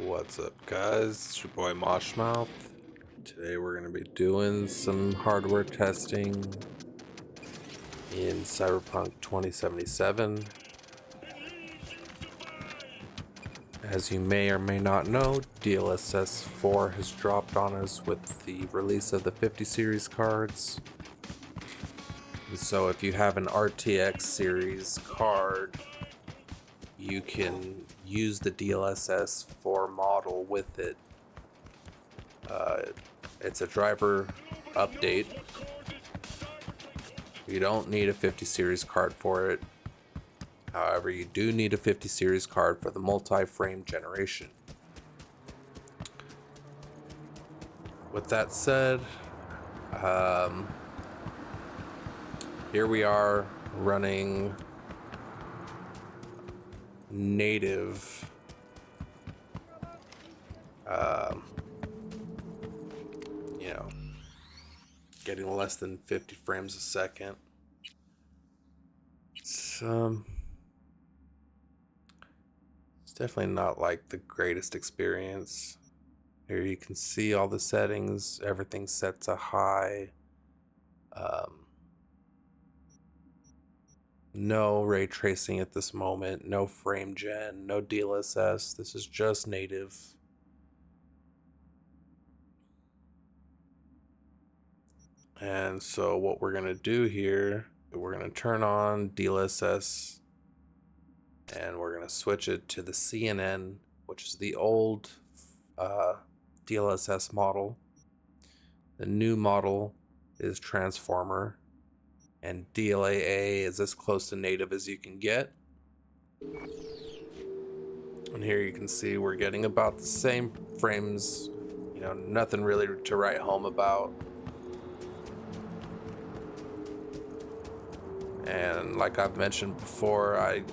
What's up, guys? It's your boy Moshmouth. Today we're going to be doing some hardware testing in Cyberpunk 2077. As you may or may not know, dlss4 has dropped on us with the release of the 50 series cards. And so if you have an RTX series card, you can use the dlss4 model with it. It's a driver update. You don't need a 50 series card for it. However, you do need a 50 series card for the multi-frame generation. With that said, here we are running native getting less than 50 frames a second. It's definitely not like the greatest experience. Here you can see all the settings, everything's set to high. No ray tracing at this moment, no frame gen, no dlss. This is just native. And so what we're gonna do here, we're gonna turn on dlss and we're gonna switch it to the CNN, which is the old dlss model. The new model is transformer, and dlaa is as close to native as you can get. And here you can see we're getting about the same frames, nothing really to write home about. And like I've mentioned before, I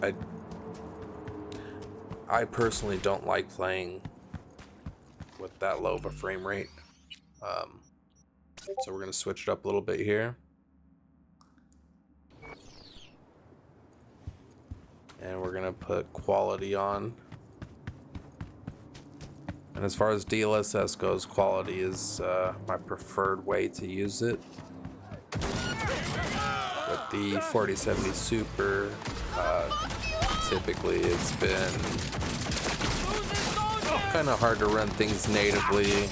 personally don't like playing with that low of a frame rate. So we're gonna switch it up a little bit here. And we're gonna put quality on. And as far as dlss goes, quality is my preferred way to use it. With the 4070 Super, typically it's been kind of hard to run things natively.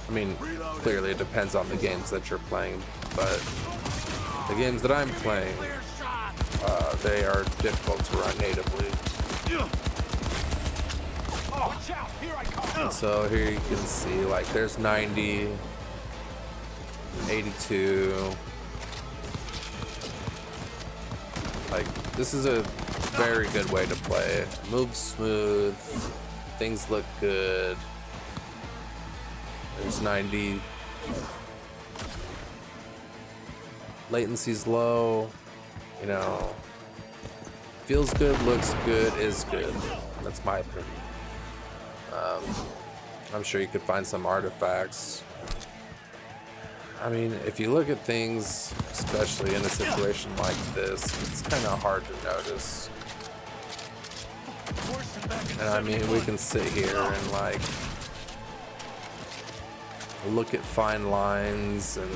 I mean, clearly it depends on the games that you're playing, but the games that I'm playing, they are difficult to run natively. And so here you can see, like, there's 90, 82. Like, this is a very good way to play. Moves smooth, things look good. There's 90. Latency's low, feels good, looks good, is good. That's my opinion. I'm sure you could find some artifacts. I mean, if you look at things, especially in a situation like this, it's kind of hard to notice. And I mean, we can sit here and like look at fine lines and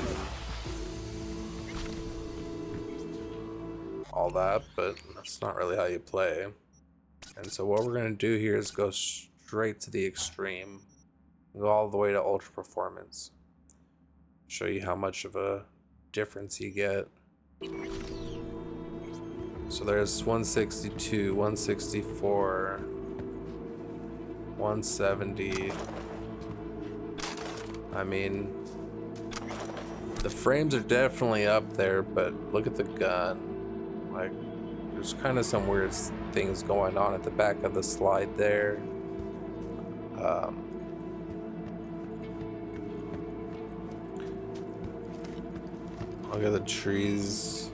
all that, but that's not really how you play. And so what we're going to do here is go straight to the extreme, go all the way to ultra performance, show you how much of a difference you get. So there's 162, 164, 170. I mean, the frames are definitely up there, but look at the gun. Like, there's kind of some weird things going on at the back of the slide there. Look at the trees.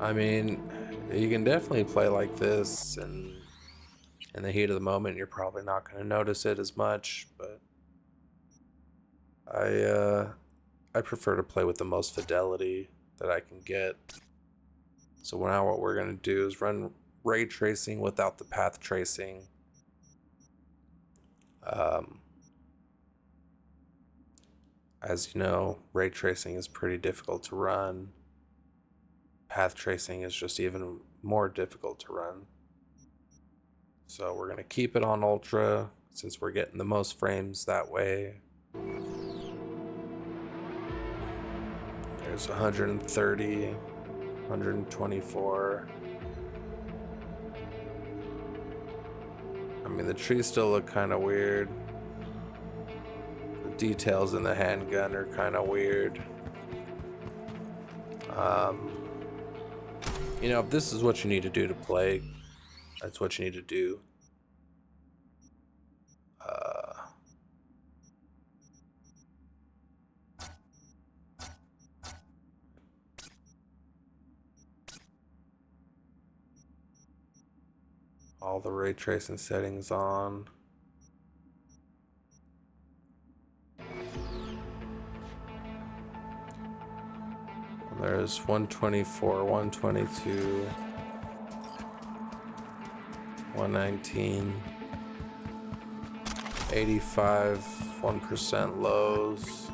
I mean, you can definitely play like this, and in the heat of the moment, you're probably not going to notice it as much, but I prefer to play with the most fidelity that I can get. So now what we're going to do is run ray tracing without the path tracing. As you know, ray tracing is pretty difficult to run. Path tracing is just even more difficult to run. So we're going to keep it on ultra since we're getting the most frames that way. There's 130, 124. I mean, the trees still look kind of weird. The details in the handgun are kind of weird. You know, if this is what you need to do to play, that's what you need to do. All the ray tracing settings on. And there's 124, 122, 119, 85, 1% lows.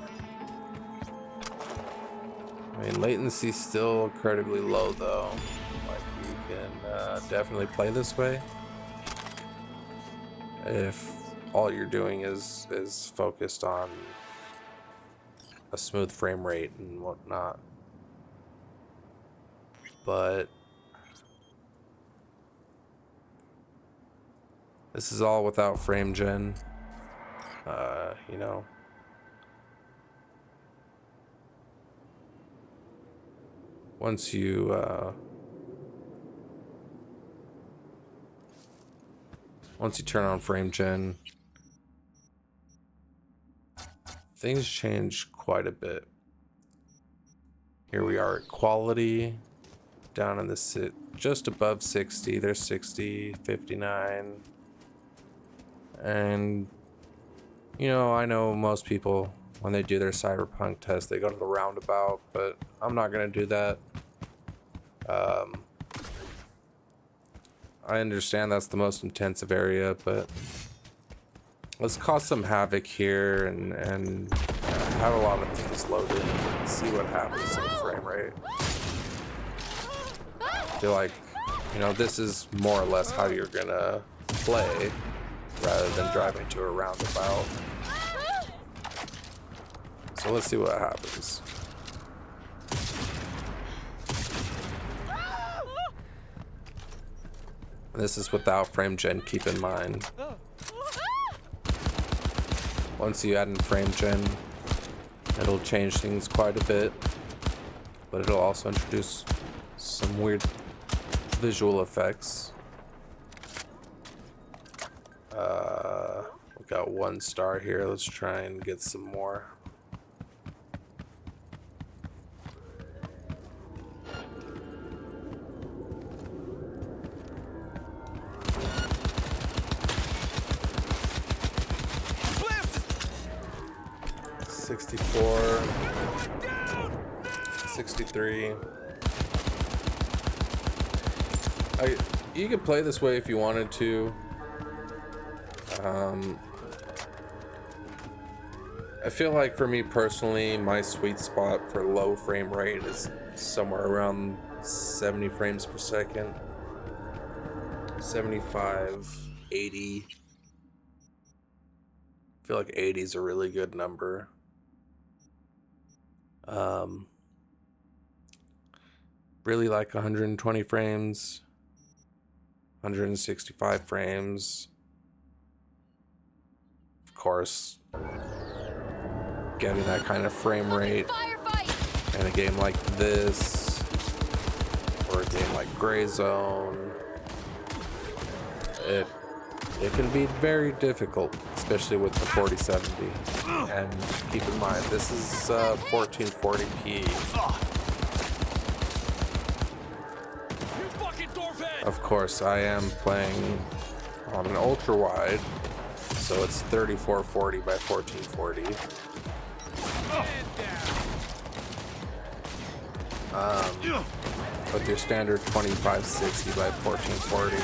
I mean, latency's still incredibly low though. Like, you can definitely play this way if all you're doing is focused on a smooth frame rate and whatnot. But this is all without frame gen. You know, once you turn on frame gen, things change quite a bit. Here we are at quality, down in the just above 60. There's 60, 59. And, you know, I know most people, when they do their Cyberpunk test, they go to the roundabout, but I'm not going to do that. I understand that's the most intensive area, but let's cause some havoc here and have a lot of things loaded and see what happens to the frame rate. I feel like, you know, this is more or less how you're gonna play rather than driving to a roundabout. So let's see what happens. This is without frame gen, keep in mind. Once you add in frame gen, it'll change things quite a bit, but it'll also introduce some weird visual effects. We got 1 star here. Let's try and get some more. Flip! 64, 63. You could play this way if you wanted to. I feel like for me personally, my sweet spot for low frame rate is somewhere around 70 frames per second. 75, 80. I feel like 80 is a really good number. Really like 120 frames, 165 frames. Of course, getting that kind of frame rate in a game like this, or a game like Gray Zone, it can be very difficult, especially with the 4070. And keep in mind, this is 1440p. Of course, I am playing on an ultra wide, so it's 3440 by 1440. with your standard 2560 by 1440.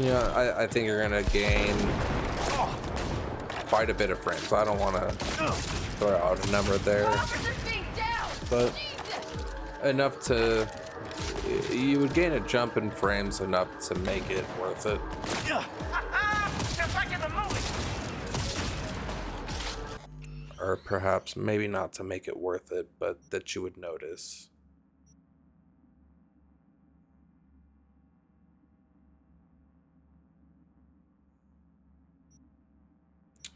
You know, I think you're gonna gain quite a bit of frames. I don't want to throw out a number there, but enough to, you would gain a jump in frames enough to make it worth it. Or perhaps maybe not to make it worth it, but that you would notice.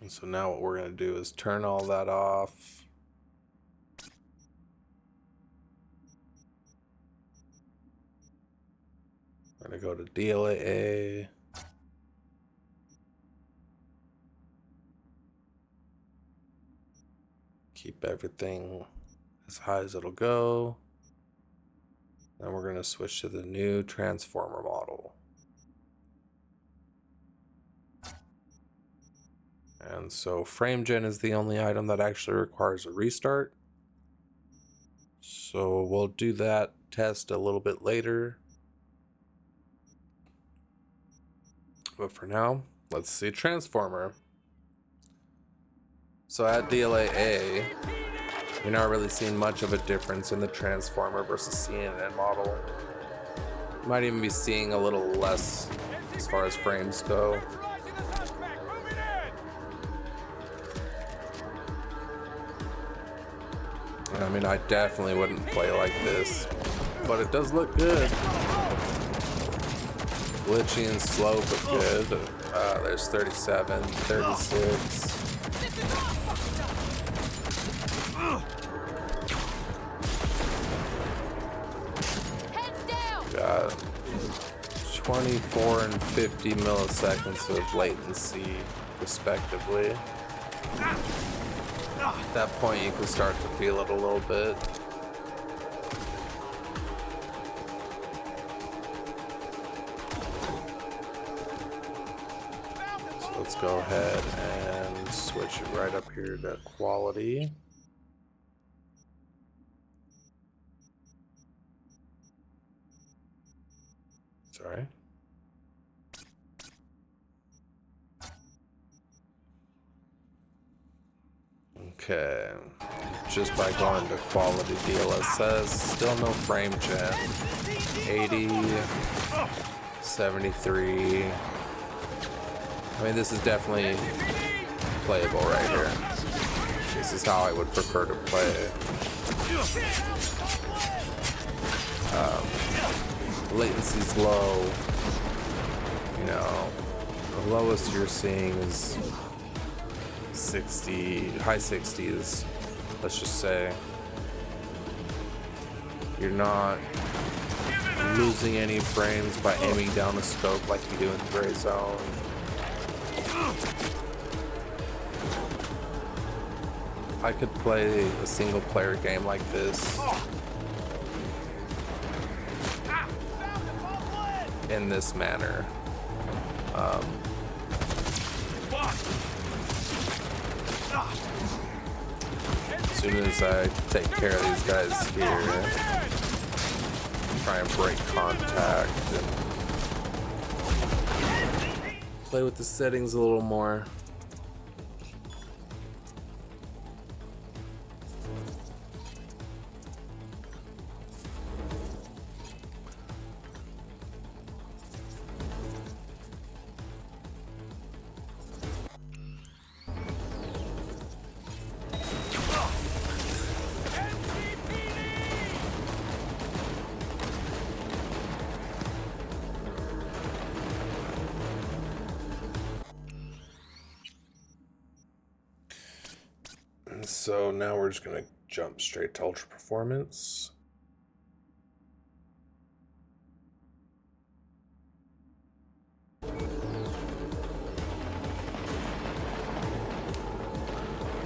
And so now what we're going to do is turn all that off. We're going to go to dlaa. Keep everything as high as it'll go. Then we're going to switch to the new transformer model. And so frame gen is the only item that actually requires a restart. So we'll do that test a little bit later. But for now, let's see transformer. So at dlaa, you're not really seeing much of a difference in the transformer versus CNN model. You might even be seeing a little less as far as frames go. I mean, I definitely wouldn't play like this, but it does look good. Glitchy and slow, but good. There's 37, 36. Got 24 and 50 milliseconds of latency, respectively. At that point, you can start to feel it a little bit. So let's go ahead and switch it right up here to quality. Sorry. Okay, just by going to quality DLSS, still no frame gen. 80, 73. I mean, this is definitely playable right here. This is how I would prefer to play it. Latency's low. You know, the lowest you're seeing is 60, high 60s, let's just say. You're not losing any frames by aiming down a scope like you do in Gray Zone. I could play a single player game like this in this manner. As soon as I take care of these guys here, try and break contact and play with the settings a little more. So now we're just gonna jump straight to ultra performance.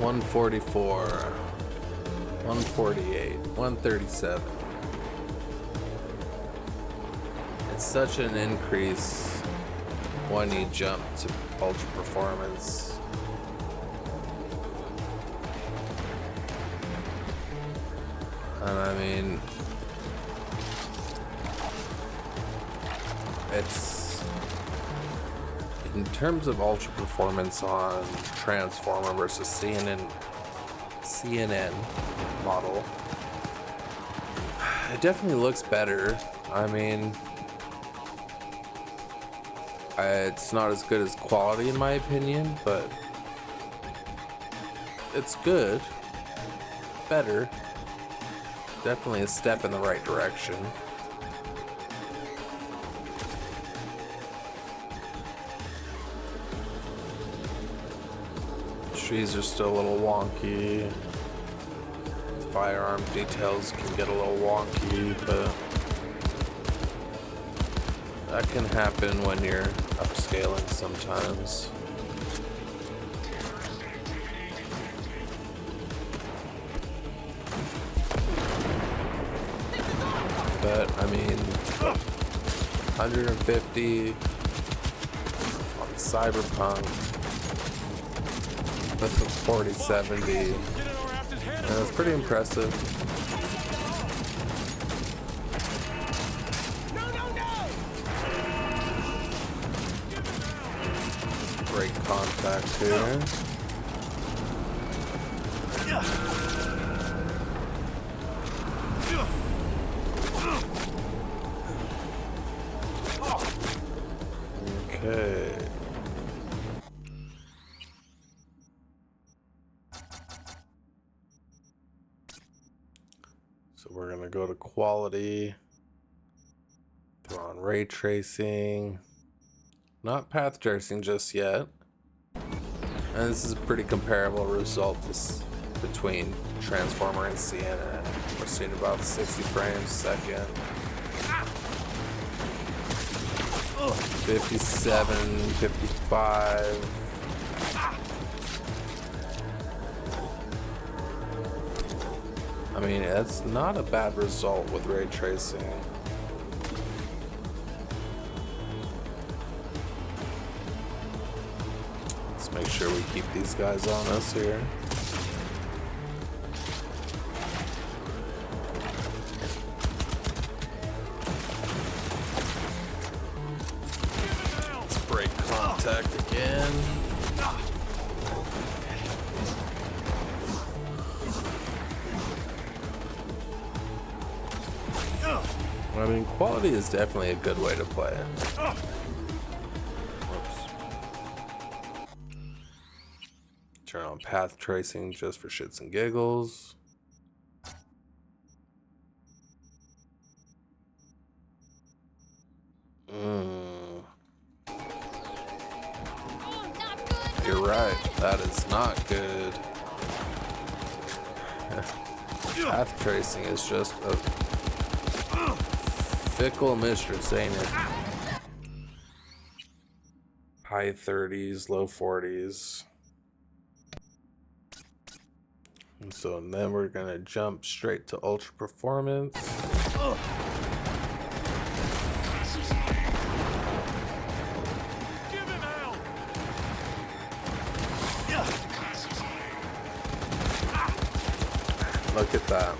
$144, $148, $137. It's such an increase when you jump to ultra performance. And I mean, it's in terms of ultra performance on Transformer versus CNN model, it definitely looks better. I mean, it's not as good as quality in my opinion, but it's good. Better. Definitely a step in the right direction. Trees are still a little wonky. Firearm details can get a little wonky, but that can happen when you're upscaling sometimes. But I mean, 150 on Cyberpunk. That's a 4070. That's pretty impressive. Break contact here. Okay. So we're gonna go to quality, throw on ray tracing, not path tracing just yet. And this is a pretty comparable result between Transformer and CNN. We're seeing about 60 frames a second. 57, 55. I mean, it's not a bad result with ray tracing. Let's make sure we keep these guys on us here. Let's break contact again. I mean, quality is definitely a good way to play it. Whoops. Turn on path tracing just for shits and giggles. You're right, that is not good. Path tracing is just a fickle mistress, ain't it? High 30s, low 40s. And so then we're gonna jump straight to ultra performance. Look at that.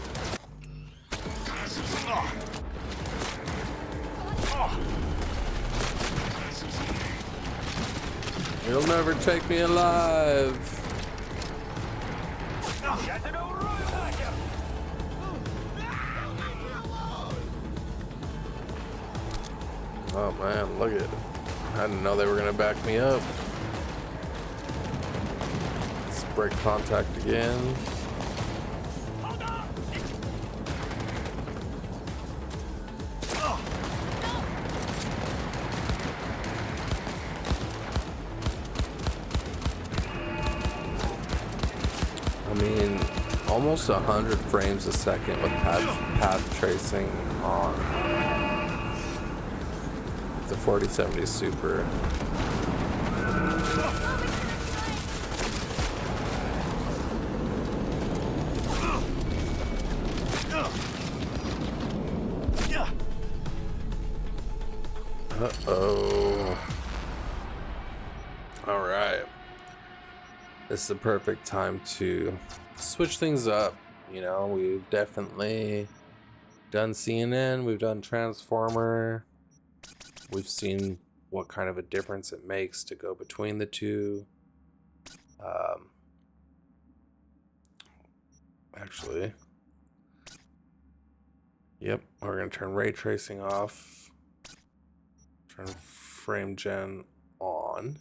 You'll never take me alive. Oh man, look at it. I didn't know they were gonna back me up. Let's break contact again. I mean, almost 100 frames a second with path tracing on the 4070 Super. Uh-oh. All right. This is the perfect time to switch things up You know, we've definitely done CNN, we've done Transformer, we've seen what kind of a difference it makes to go between the two. Actually, yep, we're going to turn ray tracing off, turn frame gen on,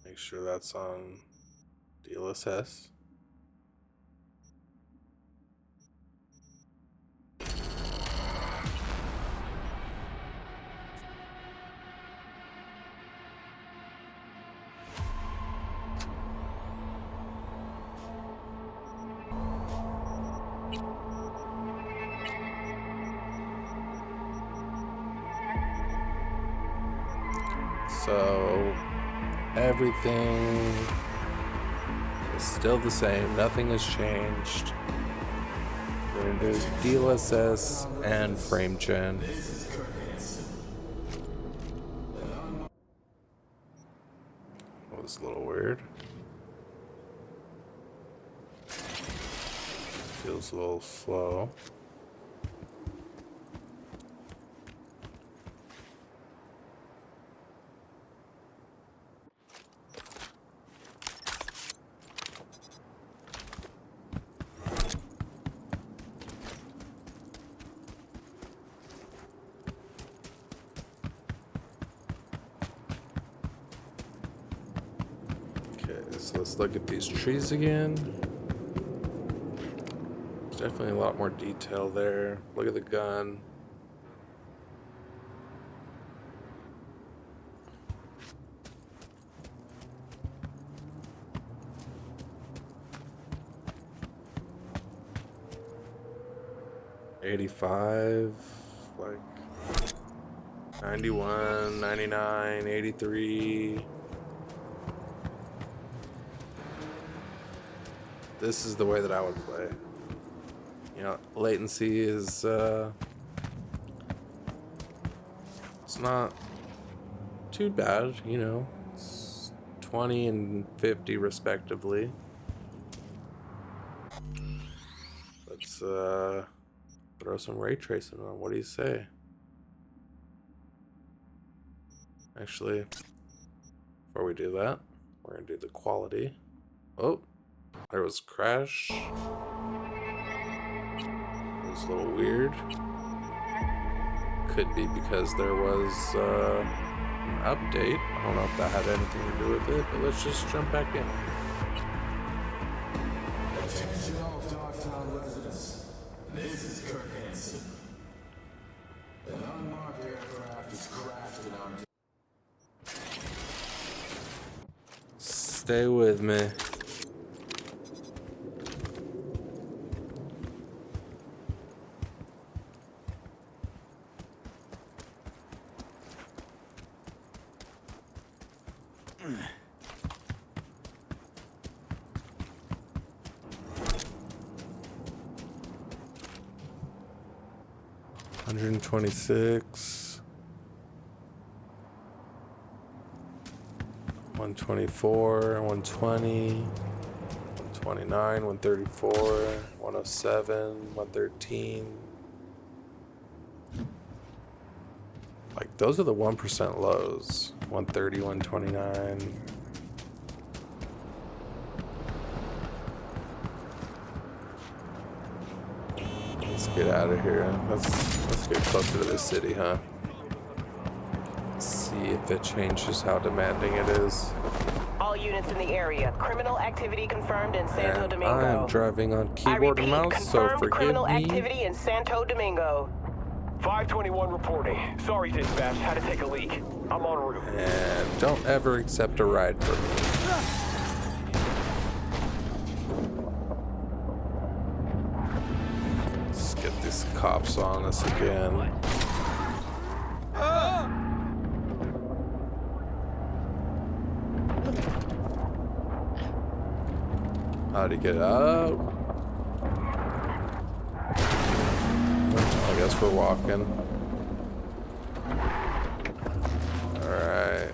make sure that's on dlss. So everything is still the same, nothing has changed. We're going to do dlss and frame gen. That was a little weird. Feels a little slow. So let's look at these trees again. There's definitely a lot more detail there. Look at the gun. $85, like 91, 99, 83. This is the way that I would play. You know, latency is it's not too bad, you know. It's 20 and 50 respectively. Let's throw some ray tracing on. What do you say? Actually, before we do that, we're gonna do the quality. Oh, there was a crash. It was a little weird. Could be because there was an update. I don't know if that had anything to do with it, but let's just jump back in. Attention all Dogtown residents. This is Kirk Hansen. An unmarked aircraft is crashed in our... Stay with me. $126, $124, $120, $129, $134, $107, $113. Like, those are the 1% lows. $130, $129. Let's get out of here. Let's get closer to this city, huh? See if it changes how demanding it is. All units in the area. Criminal activity confirmed in Santo And Domingo. I'm driving on keyboard and mouse, so forgive criminal me. activity in Santo Domingo. 521 reporting. Sorry, dispatch. Had to take a leak. I'm en route. And don't ever accept a ride from me. Let's get these cops on us again. How'd he get out? I guess we're walking. Alright.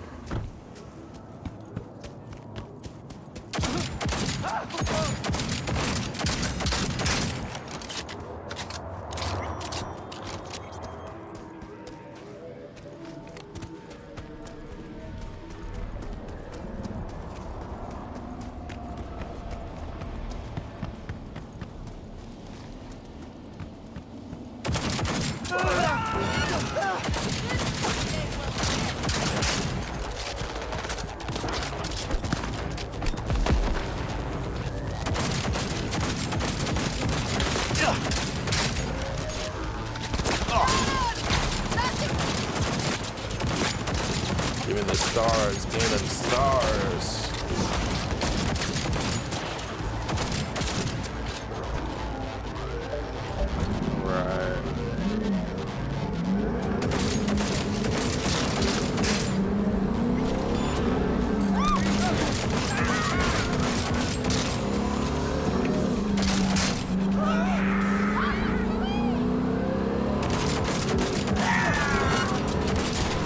Give me the stars, give me them stars. Right.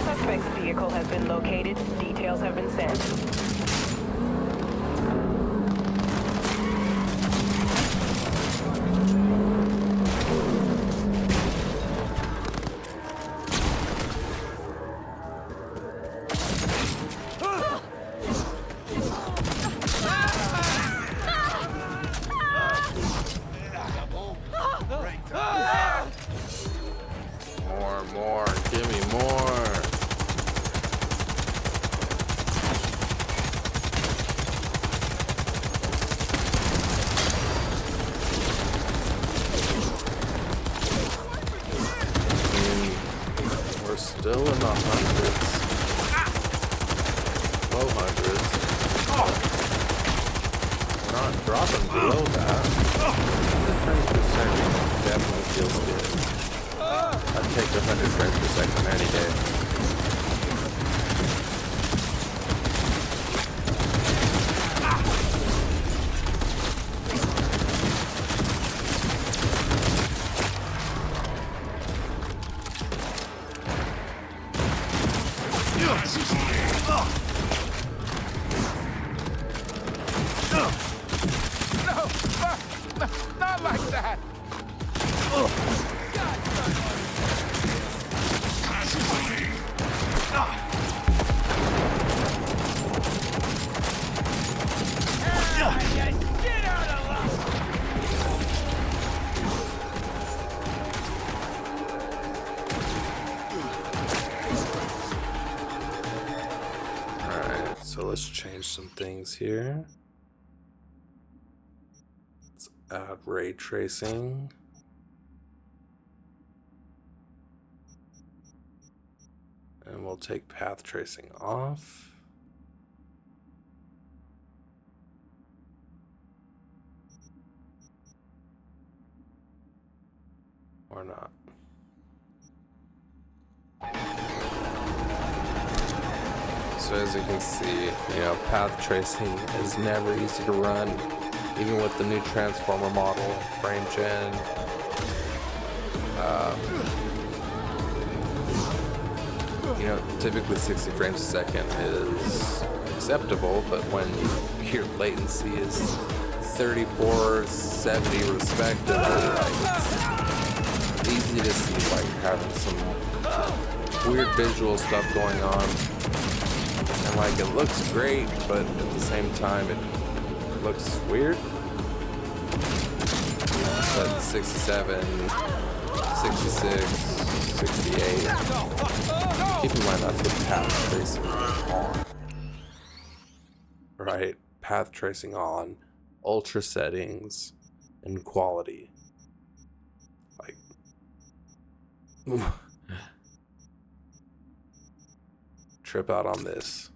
Suspect's vehicle has been located. Details have been sent. More, give me more. We're still in the hundreds. Low hundreds. We're not dropping below that. The frames per second definitely feels good. I'd take 100 frames per second any day. Not like that! Alright, so let's change some things here. Let's add ray tracing. And we'll take path tracing off. Or not. So as you can see, you know, path tracing is never easy to run, even with the new transformer model, frame gen. You know, typically 60 frames a second is acceptable, but when your latency is 34, 70 respectively, like, it's easy to see why you're having some weird visual stuff going on. And like, it looks great, but at the same time it looks weird. But 67, 66, 68. Keep in mind that's with path tracing on. Right? Path tracing on, ultra settings, and quality. Like, trip out on this.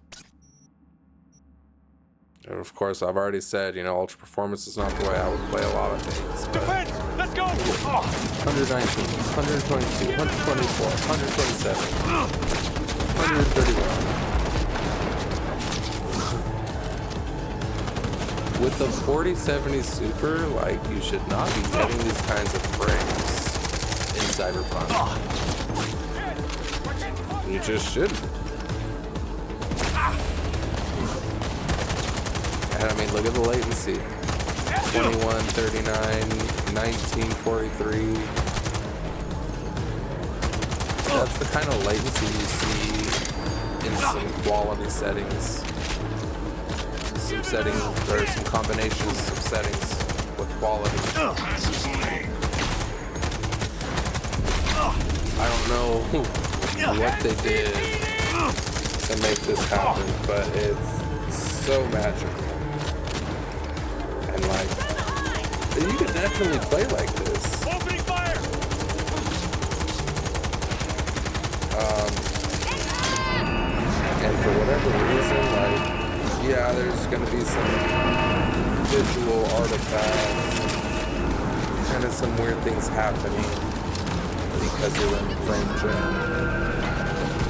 And of course, I've already said, you know, ultra performance is not the way I would play a lot of things. Defense! Let's go! 119, 122, 124, 127, 131. With the 4070 Super, like, you should not be getting these kinds of frames in Cyberpunk. You just shouldn't. And I mean, look at the latency. 2139, 1943. That's the kind of latency you see in some quality settings. Some settings, there are some combinations of settings with quality. don't know what they did to make this happen, but it's so magical. And like, you can definitely play like this. Opening fire! And for whatever reason, like, yeah, there's gonna be some visual artifacts, kind of some weird things happening because you're in the frame gen.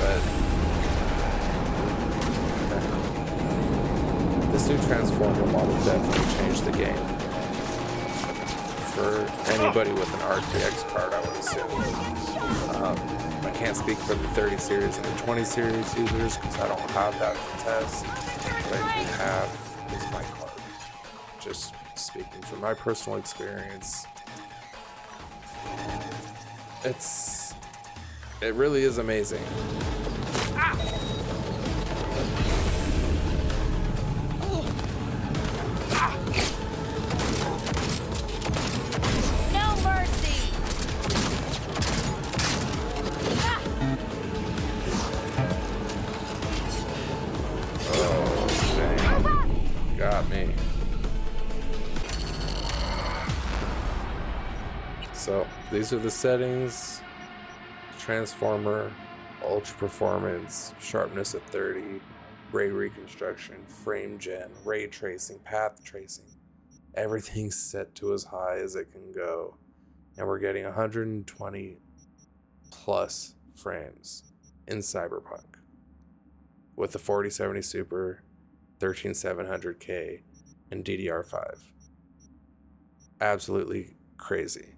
But this new Transformer model definitely changed the game. For anybody with an RTX card, I would assume. I can't speak for the 30 series and the 20 series users because I don't have that to test. What I do have is my card. Just speaking from my personal experience, it really is amazing. No mercy. Oh, dang. Got me. So these are the settings: Transformer, Ultra Performance, Sharpness at 30, Ray Reconstruction, Frame Gen, Ray Tracing, Path Tracing. Everything's set to as high as it can go. And we're getting 120 plus frames in Cyberpunk with the 4070 Super, 13700K, and DDR5. Absolutely crazy.